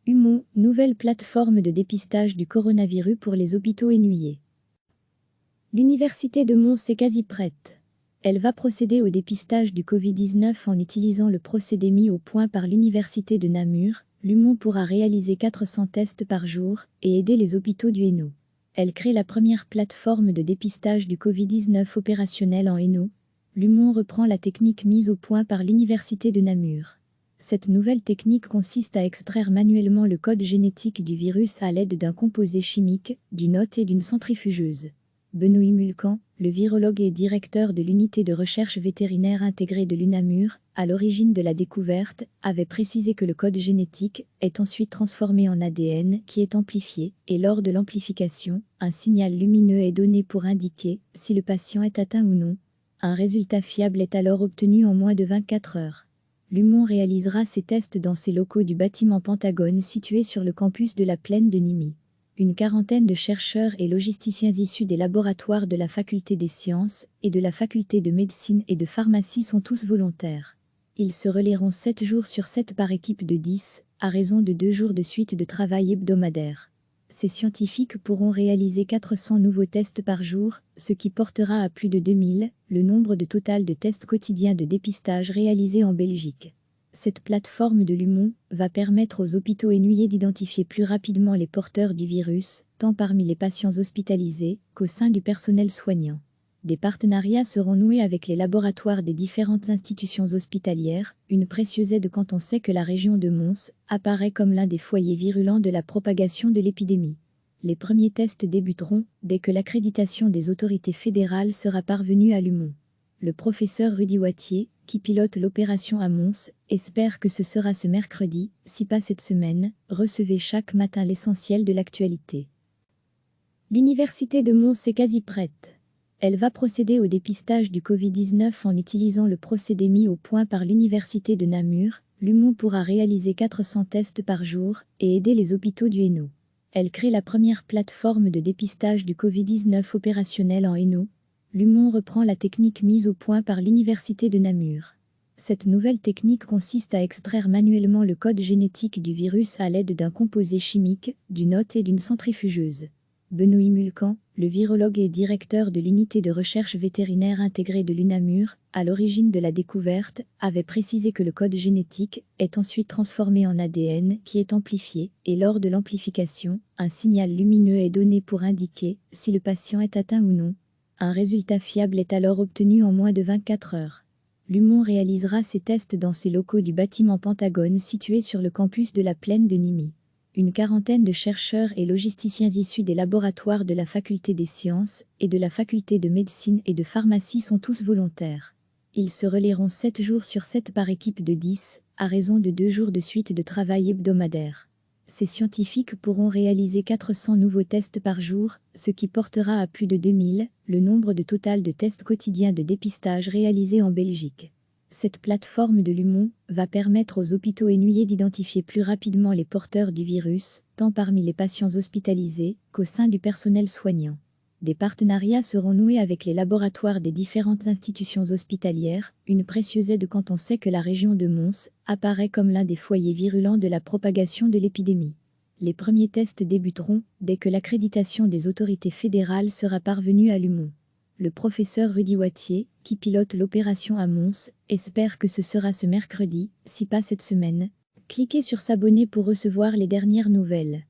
Humo, nouvelle plateforme de dépistage du coronavirus pour les hôpitaux hainuyais. L'université de Mons est quasi prête. Elle va procéder au dépistage du Covid-19 en utilisant le procédé mis au point par l'université de Namur. L'Humo pourra réaliser 400 tests par jour et aider les hôpitaux du Hainaut. Elle crée la première plateforme de dépistage du Covid-19 opérationnelle en Hainaut. L'Humo reprend la technique mise au point par l'université de Namur. Cette nouvelle technique consiste à extraire manuellement le code génétique du virus à l'aide d'un composé chimique, d'une hotte et d'une centrifugeuse. Benoît Mulcan, le virologue et directeur de l'unité de recherche vétérinaire intégrée de l'UNAMUR, à l'origine de la découverte, avait précisé que le code génétique est ensuite transformé en ADN qui est amplifié, et lors de l'amplification, un signal lumineux est donné pour indiquer si le patient est atteint ou non. Un résultat fiable est alors obtenu en moins de 24 heures. L'Humo réalisera ses tests dans ses locaux du bâtiment Pentagone situé sur le campus de la Plaine de Nimy. Une quarantaine de chercheurs et logisticiens issus des laboratoires de la Faculté des sciences et de la Faculté de médecine et de pharmacie sont tous volontaires. Ils se relayeront 7 jours sur 7 par équipe de 10, à raison de 2 jours de suite de travail hebdomadaire. Ces scientifiques pourront réaliser 400 nouveaux tests par jour, ce qui portera à plus de 2000 le nombre de total de tests quotidiens de dépistage réalisés en Belgique. Cette plateforme de l'Humo va permettre aux hôpitaux hainuyais d'identifier plus rapidement les porteurs du virus, tant parmi les patients hospitalisés qu'au sein du personnel soignant. Des partenariats seront noués avec les laboratoires des différentes institutions hospitalières, une précieuse aide quand on sait que la région de Mons apparaît comme l'un des foyers virulents de la propagation de l'épidémie. Les premiers tests débuteront dès que l'accréditation des autorités fédérales sera parvenue à l'Humo. Le professeur Rudy Wattier, qui pilote l'opération à Mons, espère que ce sera ce mercredi, si pas cette semaine. Recevez chaque matin l'essentiel de l'actualité. L'université de Mons est quasi prête. Elle va procéder au dépistage du Covid-19 en utilisant le procédé mis au point par l'université de Namur. L'Humo pourra réaliser 400 tests par jour et aider les hôpitaux du Hainaut. Elle crée la première plateforme de dépistage du Covid-19 opérationnelle en Hainaut. L'Humo reprend la technique mise au point par l'université de Namur. Cette nouvelle technique consiste à extraire manuellement le code génétique du virus à l'aide d'un composé chimique, d'une hotte et d'une centrifugeuse. Benoît Mulcan, le virologue et directeur de l'unité de recherche vétérinaire intégrée de l'UNAMUR, à l'origine de la découverte, avait précisé que le code génétique est ensuite transformé en ADN qui est amplifié, et lors de l'amplification, un signal lumineux est donné pour indiquer si le patient est atteint ou non. Un résultat fiable est alors obtenu en moins de 24 heures. L'Humo réalisera ses tests dans ses locaux du bâtiment Pentagone situé sur le campus de la Plaine de Nimy. Une quarantaine de chercheurs et logisticiens issus des laboratoires de la Faculté des sciences et de la Faculté de médecine et de pharmacie sont tous volontaires. Ils se relayeront 7 jours sur 7 par équipe de 10, à raison de 2 jours de suite de travail hebdomadaire. Ces scientifiques pourront réaliser 400 nouveaux tests par jour, ce qui portera à plus de 2000 le nombre de total de tests quotidiens de dépistage réalisés en Belgique. Cette plateforme de l'Humo va permettre aux hôpitaux hainuyais d'identifier plus rapidement les porteurs du virus, tant parmi les patients hospitalisés qu'au sein du personnel soignant. Des partenariats seront noués avec les laboratoires des différentes institutions hospitalières, une précieuse aide quand on sait que la région de Mons apparaît comme l'un des foyers virulents de la propagation de l'épidémie. Les premiers tests débuteront dès que l'accréditation des autorités fédérales sera parvenue à l'Humo. Le professeur Rudy Wattier, qui pilote l'opération à Mons, espère que ce sera ce mercredi, si pas cette semaine. Cliquez sur s'abonner pour recevoir les dernières nouvelles.